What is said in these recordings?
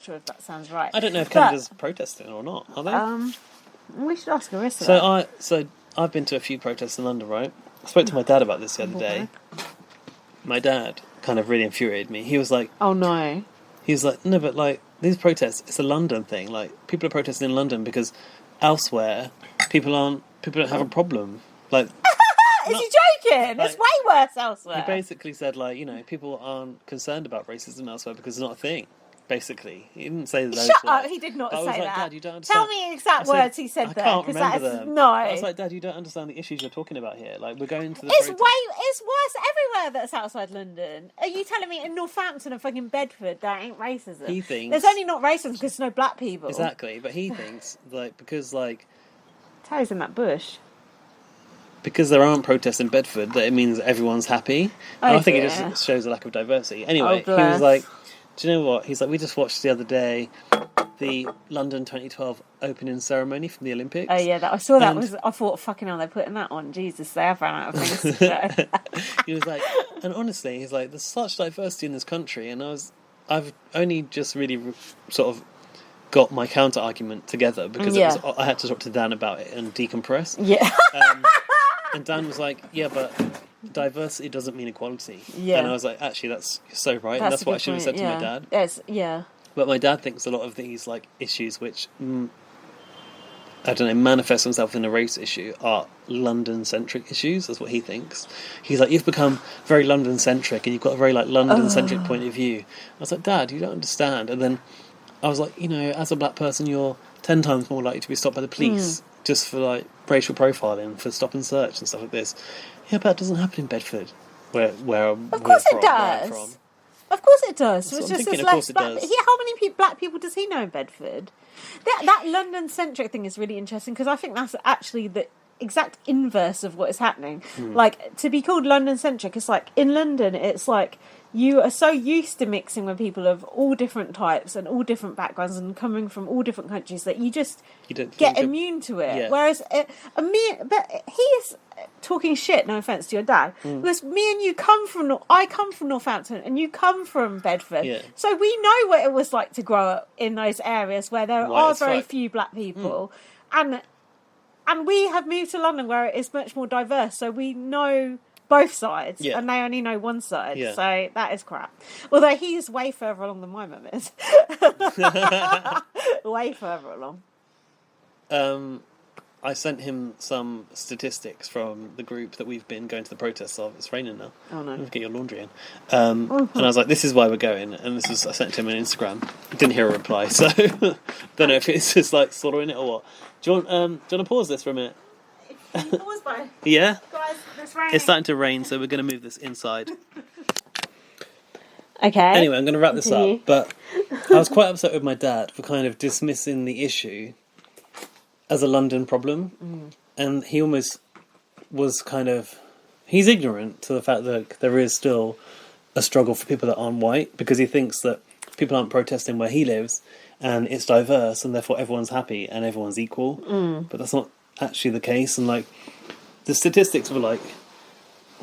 sure if that sounds right. I don't know if Canada's protesting or not. Are they? We should ask Marissa. So I've been to a few protests in London, right? I spoke to my dad about this the other day. My dad kind of really infuriated me. He was like, "Oh no." He was like, "No, but like these protests, it's a London thing. Like people are protesting in London because elsewhere people don't have a problem. Like, is he joking? It's way worse elsewhere." He basically said, like, you know, people aren't concerned about racism elsewhere because it's not a thing. Basically, he didn't say those Shut words. up! He did not But say I was like, that. Dad, you don't understand. Tell me exact words he said there. I can't remember them. No. I was like, Dad, you don't understand the issues you're talking about here. Like, we're going to the. It's worse everywhere that's outside London. Are you telling me in Northampton and fucking Bedford there ain't racism? He thinks there's only not racism because there's no black people. Exactly, but he thinks like because like. Toes in that bush. Because there aren't protests in Bedford, that it means everyone's happy. And I think it just shows a lack of diversity. Anyway, he was like, do you know what? He's like, we just watched the other day the London 2012 opening ceremony from the Olympics. Oh yeah, I saw that. I thought, fucking hell, they're putting that on. Jesus, they have run out of things to show. He was like, and honestly, he's like, there's such diversity in this country, and I've only just really sort of got my counter argument together because I had to talk to Dan about it and decompress. Yeah. And Dan was like, yeah, but diversity doesn't mean equality. Yeah. And I was like, actually, that's so right. And that's what I should have said to my dad. Yeah. But my dad thinks a lot of these like issues which, I don't know, manifest themselves in a race issue are London-centric issues. That's what he thinks. He's like, you've become very London-centric and you've got a very like London-centric point of view. I was like, Dad, you don't understand. And then I was like, you know, as a black person, you're 10 times more likely to be stopped by the police just for like racial profiling, for stop and search and stuff like this. Yeah, but that doesn't happen in Bedford, where of course it does. Of course it does. It's just as less black. How many black people does he know in Bedford? That London-centric thing is really interesting because I think that's actually the exact inverse of what is happening. Like, to be called London-centric, it's like, in London, it's like, you are so used to mixing with people of all different types and all different backgrounds and coming from all different countries that you don't get immune to it. Yeah. Whereas, but he is talking shit, no offence to your dad, because me and you I come from Northampton and you come from Bedford. Yeah. So we know what it was like to grow up in those areas where there are very few black people. And we have moved to London where it is much more diverse, so we know both sides, and they only know one side, so that is crap. Although he's way further along than my mum is. Way further along. I sent him some statistics from the group that we've been going to the protests of. It's raining now. Oh no. Get your laundry in. And I was like, this is why we're going. And I sent it to him on Instagram. Didn't hear a reply, so don't know if it's just like swallowing it or what. Do you want to pause this for a minute? Pause by. Yeah? Guys, it's raining. It's starting to rain, so we're going to move this inside. Okay. Anyway, I'm going to wrap this up. But I was quite upset with my dad for kind of dismissing the issue as a London problem. And he almost was kind of... He's ignorant to the fact that there is still a struggle for people that aren't white, because he thinks that people aren't protesting where he lives and it's diverse and therefore everyone's happy and everyone's equal. But that's not actually the case. And like the statistics were like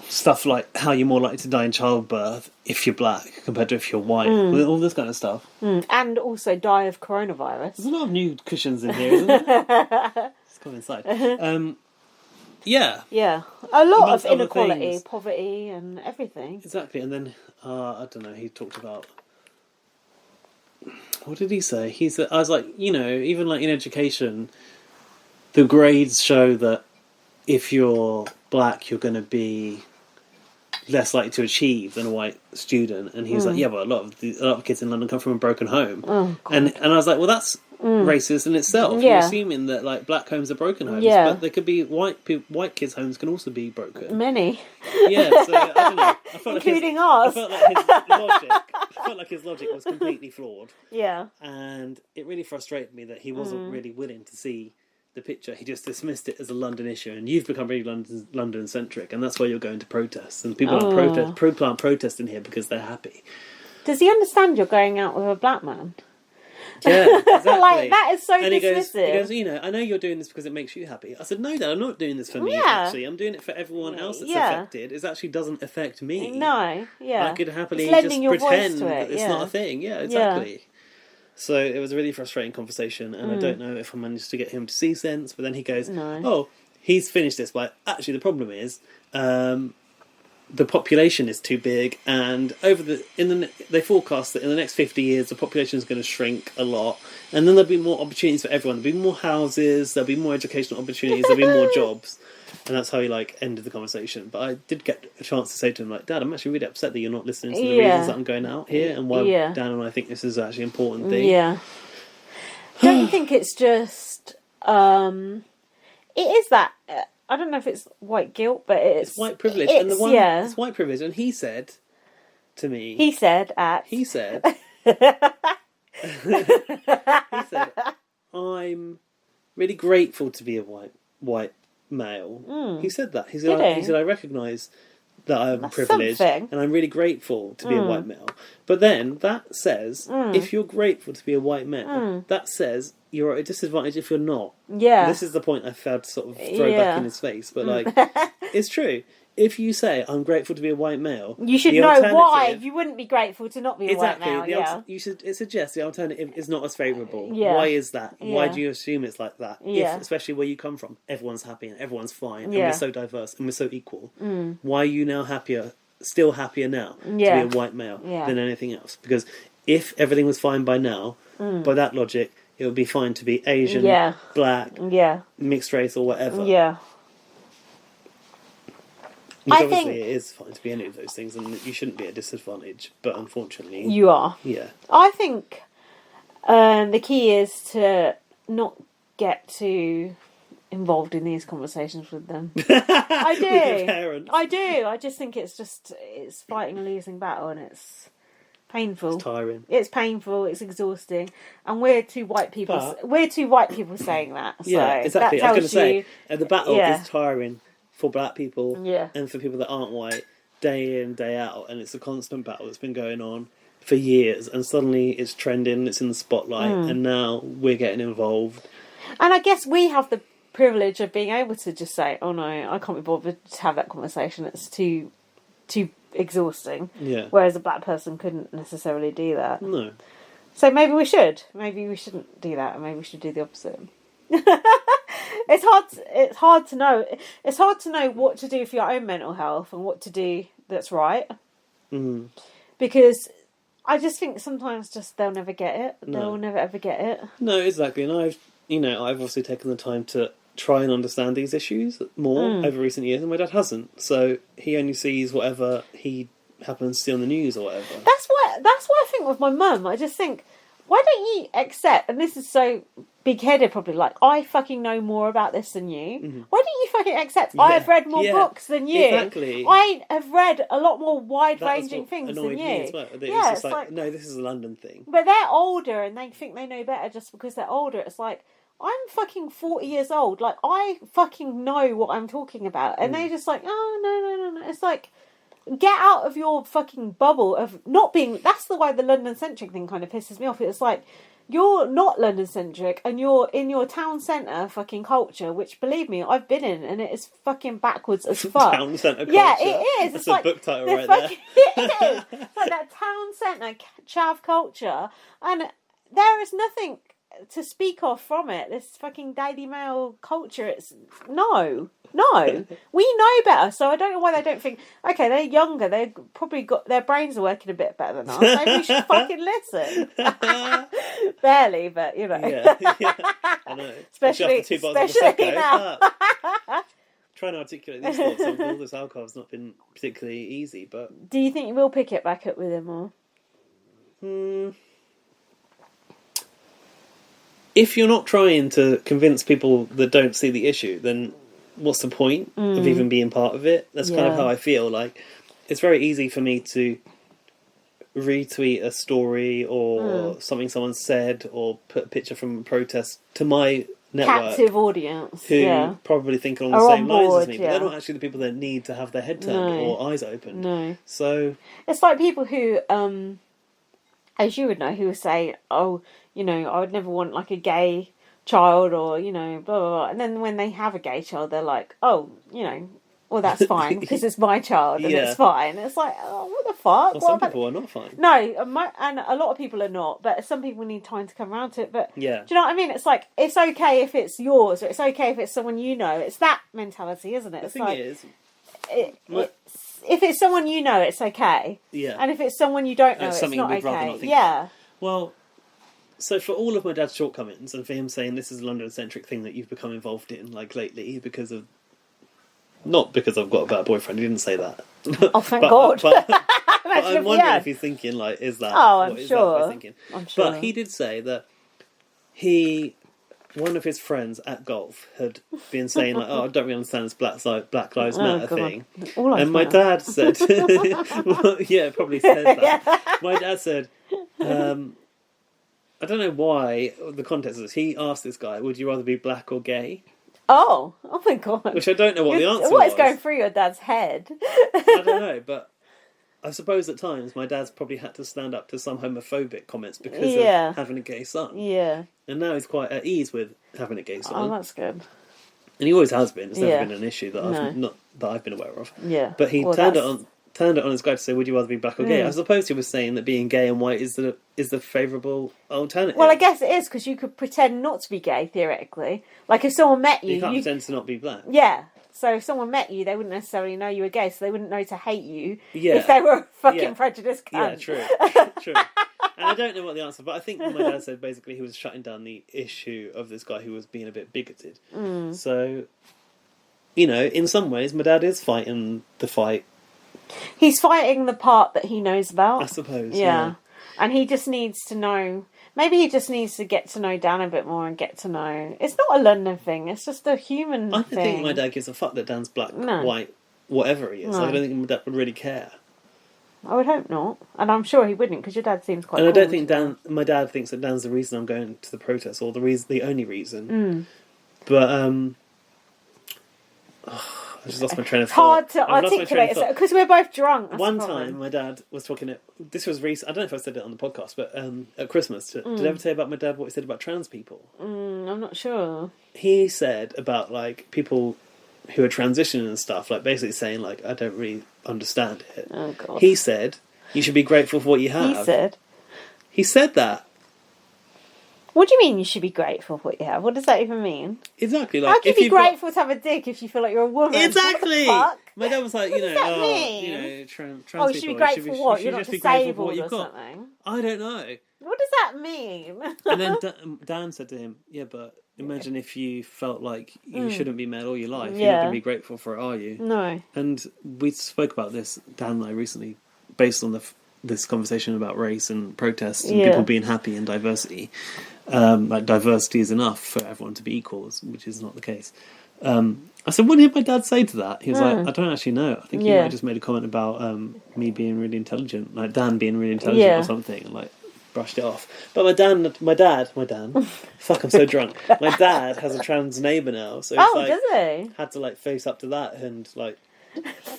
stuff like how you're more likely to die in childbirth if you're black compared to if you're white, all this kind of stuff. And also die of coronavirus. There's a lot of new cushions in here, isn't there? Let's come inside. Yeah, a lot of inequality, poverty and everything. Exactly. And then I don't know, he talked about, what did he say? He said, I was like, you know, even like in education, the grades show that if you're black, you're going to be less likely to achieve than a white student. And he was like, yeah, but a lot of kids in London come from a broken home. And I was like, well, that's racist in itself. You're assuming that like black homes are broken homes, but they could be white kids' homes can also be broken. Many. Yeah, so I don't know. Including ours. I felt like his logic was completely flawed. Yeah. And it really frustrated me that he wasn't really willing to see the picture. He just dismissed it as a London issue, and you've become very London-centric, and that's why you're going to protests. And people aren't protesting here because they're happy. Does he understand you're going out with a black man? Yeah, exactly. Like, that is so and dismissive. He goes, you know, I know you're doing this because it makes you happy. I said, no, Dad, I'm not doing this for me, actually. I'm doing it for everyone else that's affected. It actually doesn't affect me. No, I could happily just pretend that it's not a thing. Yeah, exactly. So it was a really frustrating conversation, and I don't know if I managed to get him to see sense, but then he goes, oh, he's finished this, but actually the problem is the population is too big, and they forecast that in the next 50 years the population is going to shrink a lot, and then there'll be more opportunities for everyone. There'll be more houses, there'll be more educational opportunities, there'll be more jobs. And that's how he ended the conversation. But I did get a chance to say to him, Dad, I'm actually really upset that you're not listening to the reasons that I'm going out here, and why Dan and I think this is actually an important thing. Yeah. Don't you think it's just it is that I don't know if it's white guilt, but it's white privilege. It's white privilege. And he said to me, he said I'm really grateful to be a white male. He said that. He said I recognise that I'm privileged, and I'm really grateful to be a white male. But then that says, if you're grateful to be a white male, that says you're at a disadvantage if you're not. Yeah. And this is the point I failed to sort of throw back in his face, but it's true. If you say, I'm grateful to be a white male... You should know why you wouldn't be grateful to not be a white male. It suggests the alternative is not as favourable. Yeah. Why is that? Yeah. Why do you assume it's like that? Yeah. Especially where you come from, everyone's happy and everyone's fine, and we're so diverse and we're so equal. Why are you now still happier now to be a white male than anything else? Because if everything was fine by now, by that logic, it would be fine to be Asian, black, mixed race or whatever. Yeah. Which obviously it is fine to be any of those things, and you shouldn't be at a disadvantage, but unfortunately... You are. Yeah. I think the key is to not get too involved in these conversations with them. I do. With your parents. I do. I just think it's fighting a losing battle, and it's painful. It's tiring. It's painful, it's exhausting, and we're two white people saying that. So yeah, exactly. I was going to say, the battle is tiring. For black people and for people that aren't white, day in, day out. And it's a constant battle that's been going on for years. And suddenly it's trending, it's in the spotlight, and now we're getting involved. And I guess we have the privilege of being able to just say, oh no, I can't be bothered to have that conversation. It's too exhausting. Yeah. Whereas a black person couldn't necessarily do that. No. So maybe we should. Maybe we shouldn't do that, and maybe we should do the opposite. It's hard to know. It's hard to know what to do for your own mental health and what to do that's right. Because I just think sometimes they'll never get it. No. They'll never ever get it. No, exactly. And I've obviously taken the time to try and understand these issues more over recent years, and my dad hasn't. So he only sees whatever he happens to see on the news or whatever. That's what I think with my mum. I just think, why don't you accept, and this is so big-headed probably, I fucking know more about this than you. Why don't you fucking accept I have read more books than you? Exactly. I have read a lot more wide-ranging things than you. As well. It's just no, this is a London thing. But they're older and they think they know better just because they're older. It's like, I'm fucking 40 years old. I fucking know what I'm talking about. And they're just like, oh, no. It's like, get out of your fucking bubble of not being... That's the way the London-centric thing kind of pisses me off. It's like, you're not London-centric and you're in your town centre fucking culture, which, believe me, I've been in, and it is fucking backwards as fuck. Town centre culture? Yeah, it is. That's a book title right there. It is. It's like that town centre chav culture, and there is nothing to speak of from it. This fucking Daily Mail culture, it's... No. We know better, so I don't know why they don't think, okay, they're younger, they've probably got, their brains are working a bit better than us, maybe we should fucking listen. Barely, but you know. Yeah, I know. Especially now. Trying to articulate these thoughts on all this alcohol has not been particularly easy, but... Do you think you will pick it back up with him, or...? If you're not trying to convince people that don't see the issue, then what's the point of even being part of it? That's kind of how I feel. It's very easy for me to retweet a story or something someone said or put a picture from a protest to my network. Captive audience. Who probably think along the same lines as me, but they're not actually the people that need to have their head turned or eyes open. No. So... It's like people who, as you would know, who would say, oh... I would never want a gay child or, blah, blah, blah. And then when they have a gay child, they're like, oh, well, that's fine because it's my child and it's fine. It's like, oh, what the fuck? Well, some people are not fine. No, and a lot of people are not, but some people need time to come around to it. But do you know what I mean? It's like, it's okay if it's yours, or it's okay if it's someone you know. It's that mentality, isn't it? The thing is, if it's someone you know, it's okay. Yeah. And if it's someone you don't know, it's not okay. Yeah. Well, so for all of my dad's shortcomings, and for him saying this is a London-centric thing that you've become involved in, like, lately, because of... Not because I've got a bad boyfriend, he didn't say that. Oh, thank God. But I'm wondering if he's thinking, like, is that... Oh, I'm sure. That what he's thinking? I'm sure. But he did say that one of his friends at golf had been saying, like, oh, I don't really understand this Black Lives Matter thing. And my dad said... well, yeah, probably said that. My dad said... I don't know why the context is. He asked this guy, would you rather be black or gay? Oh my God. Which I don't know what the answer was. What is going through your dad's head? I don't know, but I suppose at times my dad's probably had to stand up to some homophobic comments because of having a gay son. Yeah. And now he's quite at ease with having a gay son. Oh, that's good. And he always has been. It's never been an issue that I've been aware of. Yeah. But he turned it on his guy to say, would you rather be black or gay? I suppose he was saying that being gay and white is the favourable alternative. Well, I guess it is, because you could pretend not to be gay, theoretically. Like, if someone met you... You can't pretend to not be black. Yeah. So if someone met you, they wouldn't necessarily know you were gay, so they wouldn't know to hate you if they were a fucking prejudiced cunt. Yeah, true. And I don't know what the answer, but I think my dad said basically he was shutting down the issue of this guy who was being a bit bigoted. So, in some ways, my dad is fighting the fight. He's fighting the part that he knows about. I suppose, yeah. And he just needs to know... Maybe he just needs to get to know Dan a bit more and get to know... It's not a London thing, it's just a human thing. I don't think my dad gives a fuck that Dan's black, white, whatever he is. No. I don't think my dad would really care. I would hope not. And I'm sure he wouldn't, because your dad seems quite cool. And I don't think my dad thinks that Dan's the reason I'm going to the protest, or the only reason. But, I just lost my train of thought. It's hard to articulate because we're both drunk. One time, my dad was talking. This was recent. I don't know if I said it on the podcast, but at Christmas, did I ever tell you about my dad? What he said about trans people? I'm not sure. He said about like people who are transitioning and stuff, like basically saying like I don't really understand it. Oh God. He said you should be grateful for what you have. He said that. What do you mean you should be grateful for what you have? What does that even mean? Exactly. Like, how can you be grateful to have a dick if you feel like you're a woman? Exactly. What the fuck? My dad was like, trans people. You should be grateful for what? You're not disabled or something? I don't know. What does that mean? And then Dan said to him, yeah, but imagine if you felt like you shouldn't be male all your life. You're not going to be grateful for it, are you? No. And we spoke about this, Dan and I, recently, based on this conversation about race and protests and people being happy and diversity. Like diversity is enough for everyone to be equals, which is not the case. I said, what did my dad say to that? He was like, I don't actually know. I think he might have just made a comment about me being really intelligent, like Dan being really intelligent or something, and like brushed it off. But my dad, fuck, I'm so drunk. My dad has a trans neighbour now, so does he? Had to like face up to that and like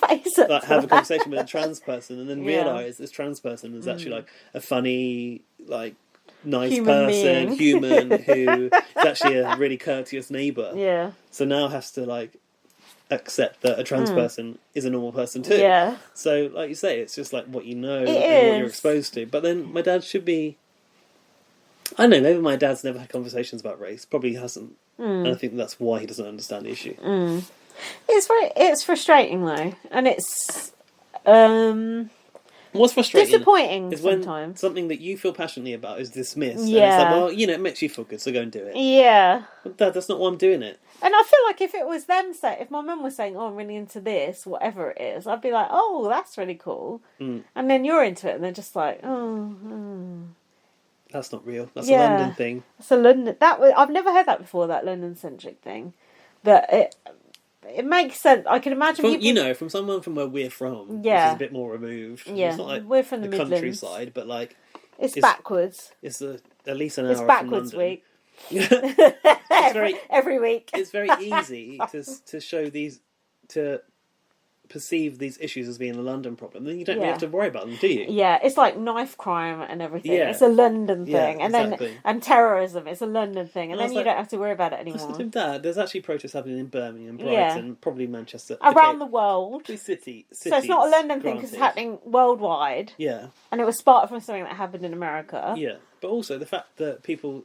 have a conversation with a trans person, and then realise this trans person is actually like a funny, like nice human who is actually a really courteous neighbour. Yeah. So now has to like accept that a trans person is a normal person too. Yeah. So like you say, it's just like what you know and what you're exposed to. But then my dad should be. I don't know. Maybe my dad's never had conversations about race. Probably hasn't. And I think that's why he doesn't understand the issue. It's frustrating though, and it's what's frustrating disappointing is when sometimes something that you feel passionately about is dismissed. Yeah. And it's like, well, it makes you feel good, so go and do it. Yeah. But Dad, that's not why I'm doing it. And I feel like if it was them if my mum was saying, oh, I'm really into this, whatever it is, I'd be like, oh, that's really cool. And then you're into it, and they're just like, That's not real. That's a London thing. It's a London. I've never heard that before, that London-centric thing. But it makes sense. I can imagine from someone from where we're from, which is a bit more removed. Yeah, it's not like we're from the Midlands. Countryside, but like it's backwards. It's at least an hour. It's backwards from London. week. It's every week. It's very easy to show these to perceive these issues as being a London problem, then you don't really have to worry about them, do you? Yeah, it's like knife crime and everything. Yeah. It's a London thing. Yeah, and exactly. and terrorism, it's a London thing. And then you don't have to worry about it anymore. Listen to Dad, there's actually protests happening in Birmingham, Brighton, probably Manchester. Around the world. Cities, so it's not a London thing because it's happening worldwide. Yeah. And it was sparked from something that happened in America. Yeah. But also the fact that people